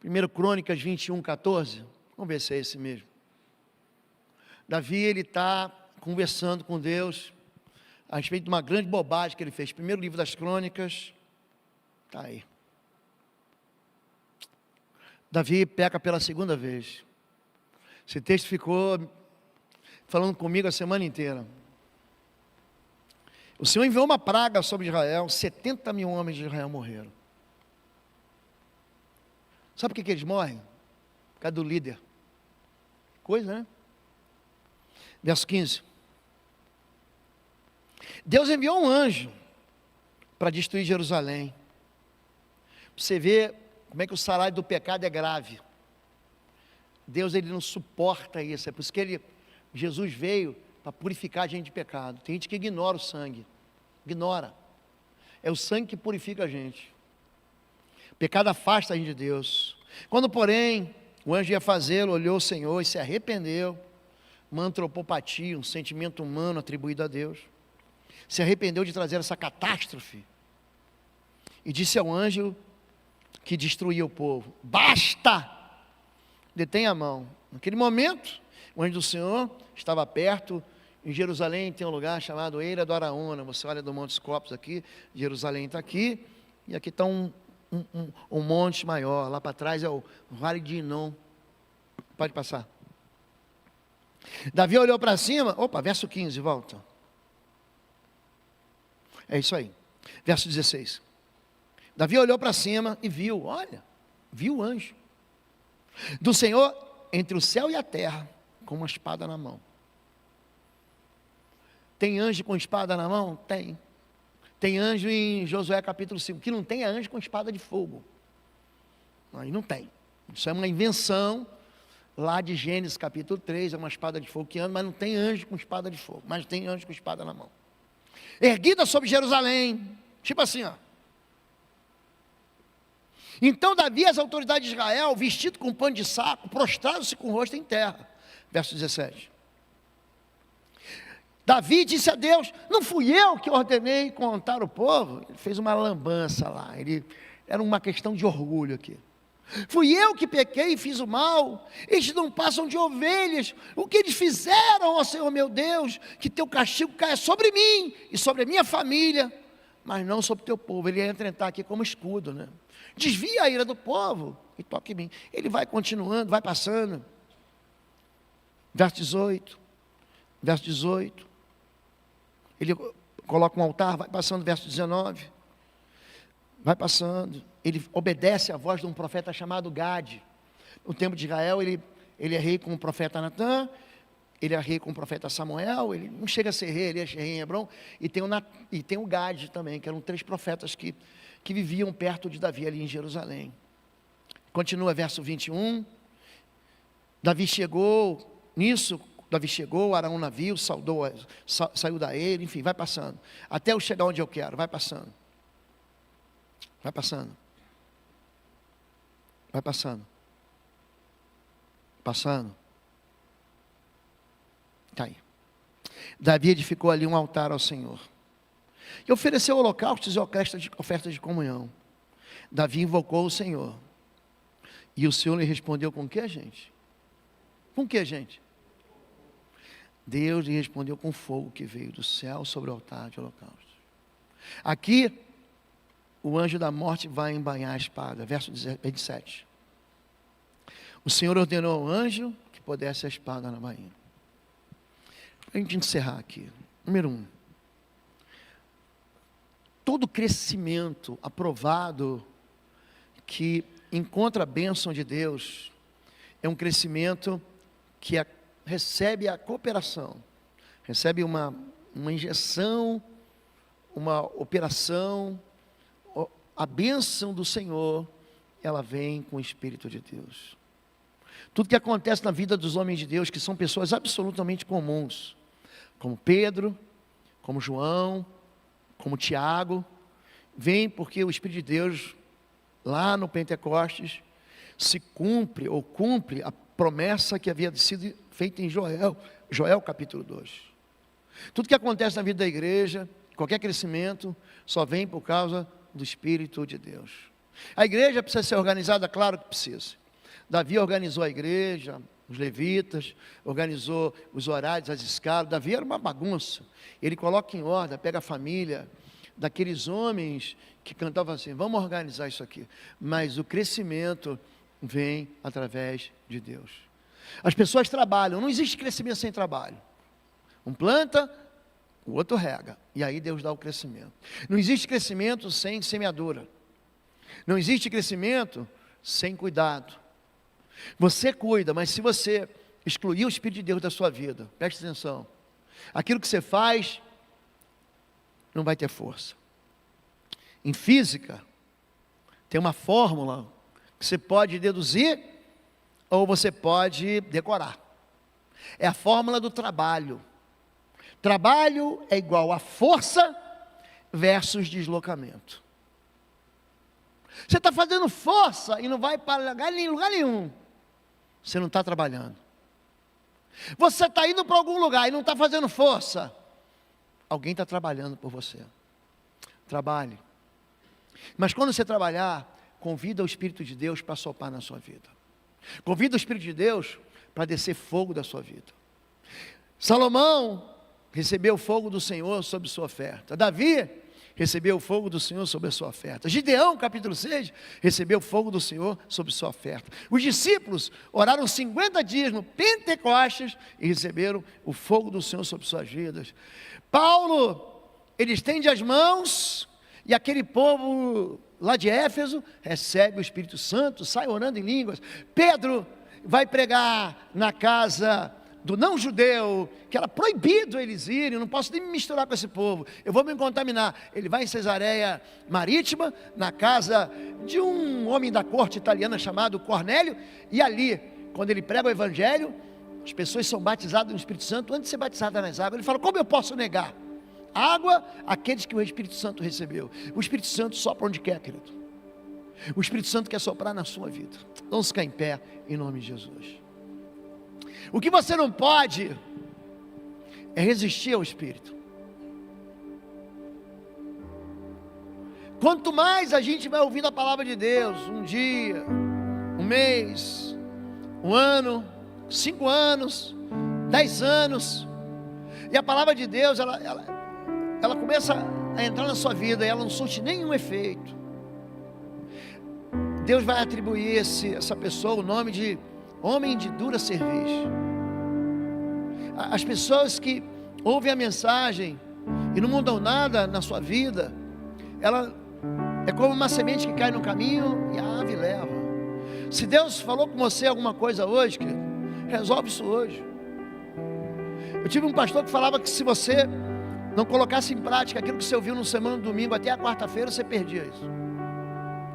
1 Crônicas 21, 14, vamos ver se é esse mesmo. Davi, ele está conversando com Deus, a respeito de uma grande bobagem que ele fez. Primeiro livro das Crônicas, está aí. Davi peca pela segunda vez. Esse texto ficou falando comigo a semana inteira. O Senhor enviou uma praga sobre Israel, 70 mil homens de Israel morreram. Sabe por que eles morrem? Por causa do líder. Coisa, né? Verso 15. Deus enviou um anjo para destruir Jerusalém. Para você ver como é que o salário do pecado é grave. Deus, ele não suporta isso. É por isso que Jesus veio para purificar a gente de pecado. Tem gente que ignora o sangue. Ignora. É o sangue que purifica a gente. O pecado afasta a gente de Deus. Quando, porém, o anjo ia fazê-lo, olhou o Senhor e se arrependeu. Uma antropopatia, um sentimento humano atribuído a Deus. Se arrependeu de trazer essa catástrofe. E disse ao anjo que destruía o povo: basta! Detém a mão. Naquele momento, o anjo do Senhor estava perto. Em Jerusalém tem um lugar chamado Eira do Araúna. Você olha do Monte Scopus aqui, Jerusalém está aqui, e aqui está um monte maior. Lá para trás é o Vale de Inom. Pode passar. Davi olhou para cima. Opa, verso 15, volta. É isso aí. Verso 16. Davi olhou para cima e viu, olha, viu o anjo do Senhor entre o céu e a terra, com uma espada na mão. Tem anjo com espada na mão? Tem. Tem anjo em Josué capítulo 5, que não tem é anjo com espada de fogo. Aí não tem. Isso é uma invenção lá de Gênesis capítulo 3, é uma espada de fogo que anda, mas não tem anjo com espada de fogo, mas tem anjo com espada na mão. Erguida sobre Jerusalém, tipo assim, ó. Então Davi e as autoridades de Israel, vestido com pano de saco, prostraram-se com o rosto em terra. Verso 17. Davi disse a Deus: não fui eu que ordenei contar o povo. Ele fez uma lambança lá, era uma questão de orgulho aqui. Fui eu que pequei e fiz o mal. Eles não passam de ovelhas. O que eles fizeram, ó Senhor meu Deus, que teu castigo caia sobre mim e sobre a minha família, mas não sobre o teu povo. Ele entra aqui como escudo, né? Desvia a ira do povo e toque em mim. Ele vai continuando, vai passando. Verso 18. Verso 18. Ele coloca um altar, vai passando, verso 19. Vai passando. Ele obedece à voz de um profeta chamado Gade. No tempo de Israel, ele é rei com o profeta Natã, ele é rei com o profeta Samuel, ele não chega a ser rei, ele é rei em Hebron, e tem o Gade também, que eram 3 profetas que viviam perto de Davi ali em Jerusalém. Continua verso 21. Davi chegou, arou um navio, saiu da ele, enfim, vai passando. Até eu chegar onde eu quero, vai passando. Vai passando. Vai passando. Passando. Está aí. Davi edificou ali um altar ao Senhor. E ofereceu holocaustos e ofertas de comunhão. Davi invocou o Senhor. E o Senhor lhe respondeu com o que, gente? Com o que, gente? Deus lhe respondeu com fogo que veio do céu sobre o altar de holocausto. Aqui, o anjo da morte vai embainhar a espada. Verso 27. O Senhor ordenou ao anjo que pudesse a espada na bainha. Para a gente encerrar aqui. Número 1. Todo crescimento aprovado que encontra a bênção de Deus é um crescimento que recebe a cooperação, recebe uma injeção, uma operação, a bênção do Senhor, ela vem com o Espírito de Deus. Tudo que acontece na vida dos homens de Deus, que são pessoas absolutamente comuns, como Pedro, como João, como Tiago, vem porque o Espírito de Deus, lá no Pentecostes, cumpre a promessa que havia sido feita em Joel capítulo 2. Tudo que acontece na vida da igreja, qualquer crescimento, só vem por causa do Espírito de Deus. A igreja precisa ser organizada, claro que precisa. Davi organizou a igreja, os levitas, organizou os horários, as escalas. Davi era uma bagunça. Ele coloca em ordem, pega a família daqueles homens que cantavam assim, vamos organizar isso aqui. Mas o crescimento vem através de Deus. As pessoas trabalham, não existe crescimento sem trabalho. Um planta, o outro rega, e aí Deus dá o crescimento. Não existe crescimento sem semeadura. Não existe crescimento sem cuidado. Você cuida, mas se você excluir o Espírito de Deus da sua vida, preste atenção, aquilo que você faz não vai ter força. Em física, tem uma fórmula que você pode deduzir ou você pode decorar. É a fórmula do trabalho. Trabalho é igual a força versus deslocamento. Você está fazendo força e não vai para lugar nenhum. Você não está trabalhando. Você está indo para algum lugar e não está fazendo força. Alguém está trabalhando por você. Trabalhe. Mas quando você trabalhar, convida o Espírito de Deus para soprar na sua vida. Convida o Espírito de Deus para descer fogo da sua vida. Salomão recebeu o fogo do Senhor sobre sua oferta. Davi recebeu o fogo do Senhor sobre a sua oferta. Gideão, capítulo 6, recebeu o fogo do Senhor sobre sua oferta. Os discípulos oraram 50 dias no Pentecostes e receberam o fogo do Senhor sobre suas vidas. Paulo, ele estende as mãos e aquele povo lá de Éfeso recebe o Espírito Santo, sai orando em línguas. Pedro vai pregar na casa do não-judeu, que era proibido eles irem, eu não posso nem me misturar com esse povo, eu vou me contaminar. Ele vai em Cesareia Marítima, na casa de um homem da corte italiana chamado Cornélio, e ali, quando ele prega o Evangelho, as pessoas são batizadas no Espírito Santo, antes de ser batizada nas águas. Ele fala, como eu posso negar? Água, aqueles que o Espírito Santo recebeu. O Espírito Santo sopra onde quer, querido. O Espírito Santo quer soprar na sua vida. Vamos ficar em pé, em nome de Jesus. O que você não pode é resistir ao Espírito. Quanto mais a gente vai ouvindo a palavra de Deus, um dia, um mês, um ano, 5 anos, 10 anos, e a palavra de Deus, ela começa a entrar na sua vida e ela não surte nenhum efeito. Deus vai atribuir essa pessoa o nome de homem de dura cerviz. As pessoas que ouvem a mensagem e não mudam nada na sua vida, ela é como uma semente que cai no caminho e a ave leva. Se Deus falou com você alguma coisa hoje, querido, resolve isso hoje. Eu tive um pastor que falava que se você não colocasse em prática aquilo que você ouviu no semana, no domingo, até a quarta-feira, você perdia isso.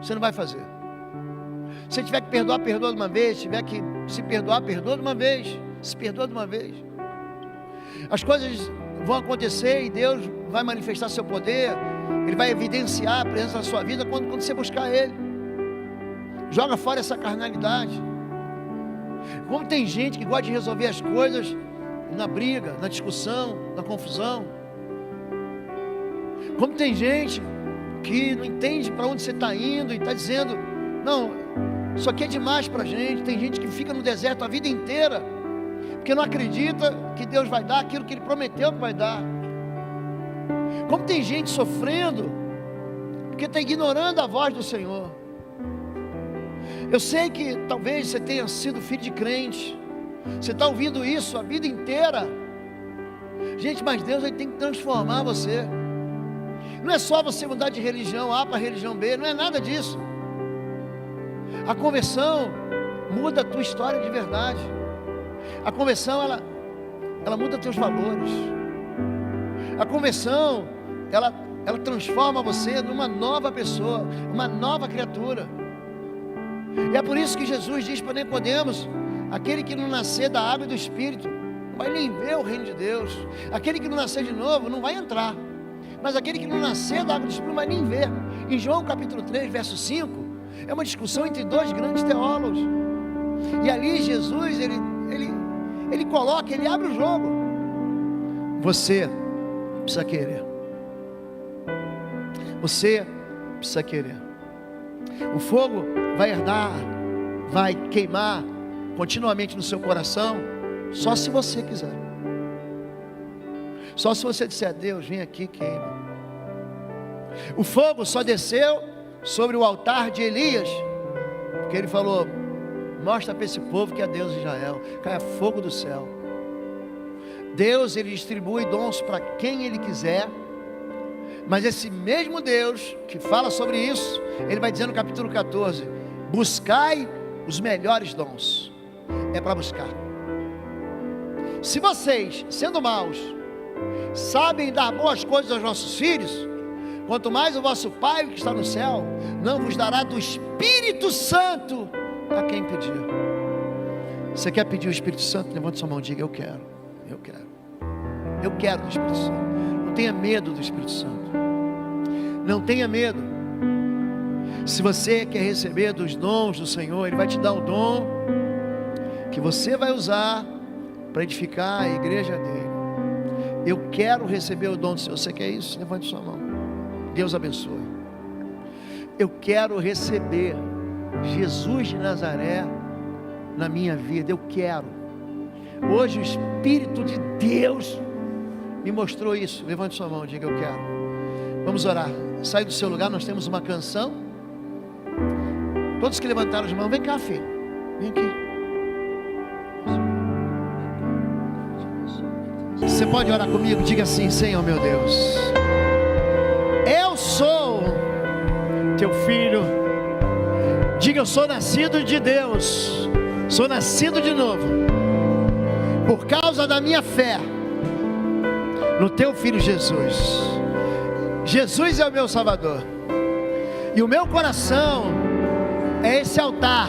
Você não vai fazer. Se tiver que perdoar, perdoa de uma vez. Se tiver que se perdoar, perdoa de uma vez. Se perdoa de uma vez. As coisas vão acontecer e Deus vai manifestar seu poder. Ele vai evidenciar a presença da sua vida quando você buscar Ele. Joga fora essa carnalidade. Como tem gente que gosta de resolver as coisas na briga, na discussão, na confusão. Como tem gente que não entende para onde você está indo e está dizendo, não, isso aqui é demais para a gente. Tem gente que fica no deserto a vida inteira, porque não acredita que Deus vai dar aquilo que Ele prometeu que vai dar. Como tem gente sofrendo, porque está ignorando a voz do Senhor. Eu sei que talvez você tenha sido filho de crente, você está ouvindo isso a vida inteira. Gente, mas Deus ele tem que transformar você. Não é só você mudar de religião A para religião B, não é nada disso. A conversão muda a tua história de verdade. A conversão, ela muda teus valores. A conversão, ela transforma você numa nova pessoa, uma nova criatura. E é por isso que Jesus diz para Nicodemos: aquele que não nascer da água e do Espírito não vai nem ver o reino de Deus. Aquele que não nascer de novo não vai entrar. Mas aquele que não nascer da água do Espírito não vai nem ver. Em João capítulo 3, verso 5, é uma discussão entre dois grandes teólogos. E ali Jesus, ele coloca, ele abre o jogo. Você precisa querer. Você precisa querer. O fogo vai herdar, vai queimar continuamente no seu coração, só se você quiser. Só se você disser: Deus, vem aqui, queima. O fogo só desceu sobre o altar de Elias, porque ele falou: mostra para esse povo que é Deus de Israel. Caia fogo do céu. Deus, ele distribui dons para quem ele quiser. Mas esse mesmo Deus que fala sobre isso, ele vai dizer no capítulo 14: buscai os melhores dons. É para buscar. Se vocês, sendo maus, sabem dar boas coisas aos nossos filhos, quanto mais o vosso Pai que está no céu não vos dará do Espírito Santo a quem pedir. Você quer pedir o Espírito Santo? Levante sua mão e diga: eu quero. Eu quero. Eu quero do Espírito Santo. Não tenha medo do Espírito Santo. Não tenha medo. Se você quer receber dos dons do Senhor, Ele vai te dar o dom que você vai usar para edificar a igreja dele. Eu quero receber o dom do Senhor. Você quer isso? Levante sua mão. Deus abençoe. Eu quero receber Jesus de Nazaré na minha vida. Eu quero. Hoje o Espírito de Deus me mostrou isso. Levante sua mão e diga: eu quero. Vamos orar. Sai do seu lugar, nós temos uma canção. Todos que levantaram as mãos, vem cá, filho. Vem aqui. Você pode orar comigo? Diga assim: Senhor meu Deus, eu sou teu filho. Diga: eu sou nascido de Deus, sou nascido de novo, por causa da minha fé no teu filho Jesus. Jesus é o meu Salvador, e o meu coração é esse altar,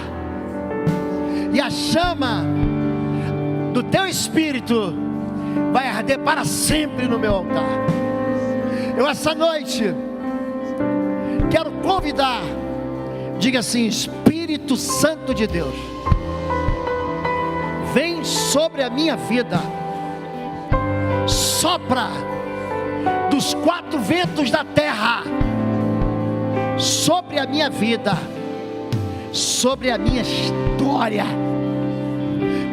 e a chama do teu Espírito vai arder para sempre no meu altar. Eu essa noite quero convidar, diga assim: Espírito Santo de Deus, vem sobre a minha vida, sopra dos quatro ventos da terra sobre a minha vida, sobre a minha história.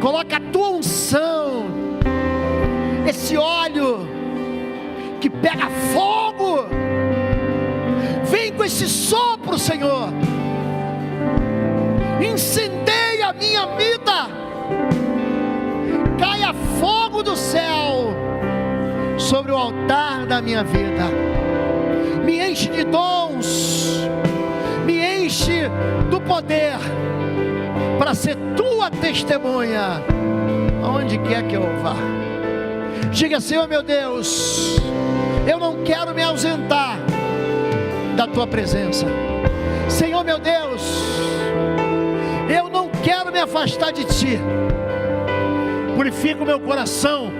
Coloca a tua unção, esse óleo que pega fogo. Vem com esse sopro, Senhor, incendeia a minha vida. Caia fogo do céu sobre o altar da minha vida. Me enche de dons, me enche do poder para ser tua testemunha aonde quer que eu vá. Diga: Senhor meu Deus, eu não quero me ausentar da tua presença. Senhor meu Deus, eu não quero me afastar de ti. Purifica o meu coração,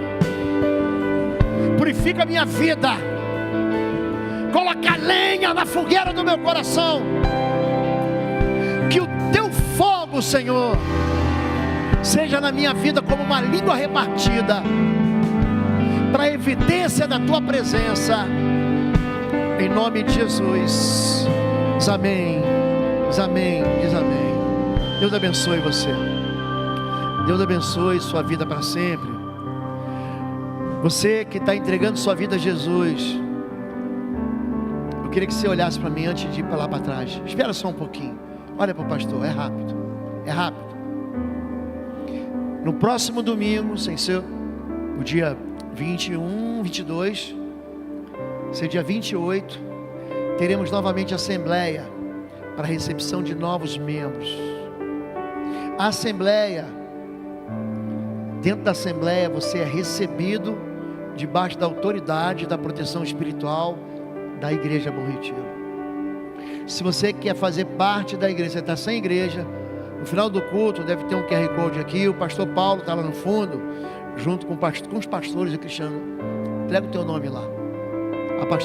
purifica a minha vida, coloca lenha na fogueira do meu coração. Que o teu fogo, Senhor, seja na minha vida como uma língua repartida, para evidência da tua presença, em nome de Jesus. Diz amém, diz amém, diz amém. Deus abençoe você, Deus abençoe sua vida para sempre. Você que está entregando sua vida a Jesus, eu queria que você olhasse para mim antes de ir para lá para trás. Espera só um pouquinho, olha para o pastor, é rápido, é rápido. No próximo domingo, sem ser o dia 21, 22, ser dia 28, teremos novamente assembleia para a recepção de novos membros. A assembleia, dentro da assembleia você é recebido debaixo da autoridade, da proteção espiritual da Igreja Bom Retiro. Se você quer fazer parte da igreja, você está sem igreja, no final do culto deve ter um QR Code aqui, o pastor Paulo está lá no fundo, junto com os pastores e Cristiano. Entrega o teu nome lá,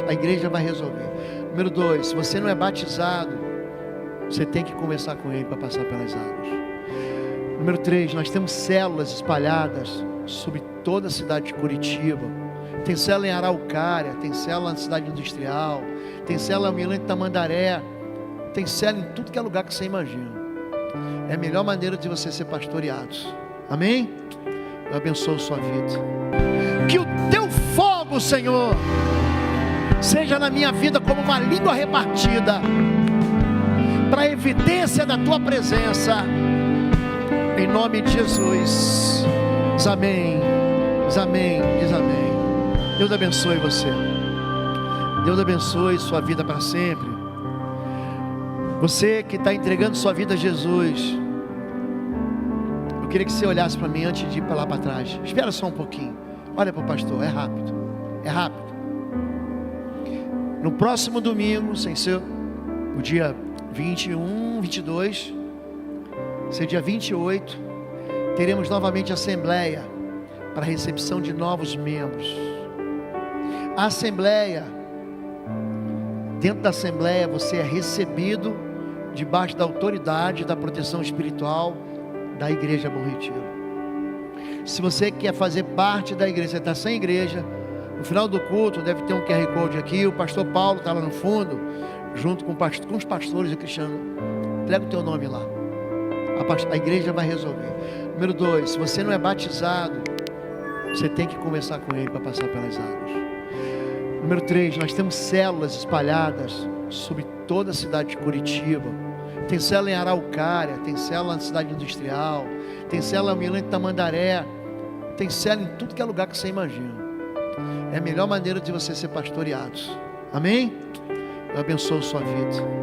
a igreja vai resolver. Número 2, se você não é batizado, você tem que conversar com ele para passar pelas águas. Número 3, nós temos células espalhadas sobre toda a cidade de Curitiba. Tem célula em Araucária, tem célula na cidade industrial, tem célula em Milão de Tamandaré, tem célula em tudo que é lugar que você imagina. É a melhor maneira de você ser pastoreado. Amém? Eu abençoo sua vida. Que o teu fogo, Senhor, seja na minha vida como uma língua repartida, para a evidência da tua presença, em nome de Jesus. Diz amém, diz amém, diz amém. Deus abençoe você, Deus abençoe sua vida para sempre. Você que está entregando sua vida a Jesus, eu queria que você olhasse para mim antes de ir para lá para trás. Espera só um pouquinho, olha para o pastor, é rápido, é rápido. No próximo domingo, sem ser o dia 21, 22, ser dia 28, teremos novamente assembleia para a recepção de novos membros. A assembleia, dentro da assembleia você é recebido debaixo da autoridade, da proteção espiritual da Igreja Bom Retiro. Se você quer fazer parte da igreja, você está sem igreja, no final do culto deve ter um QR Code aqui, o pastor Paulo está lá no fundo, junto com os pastores e Cristiano. Entrega o teu nome lá, a igreja vai resolver. Número 2, se você não é batizado, você tem que conversar com ele para passar pelas águas. Número 3, nós temos células espalhadas sobre toda a cidade de Curitiba. Tem célula em Araucária, tem célula na cidade industrial, tem célula em Milão de Tamandaré, tem célula em tudo que é lugar que você imagina. É a melhor maneira de você ser pastoreado. Amém? Eu abençoo sua vida.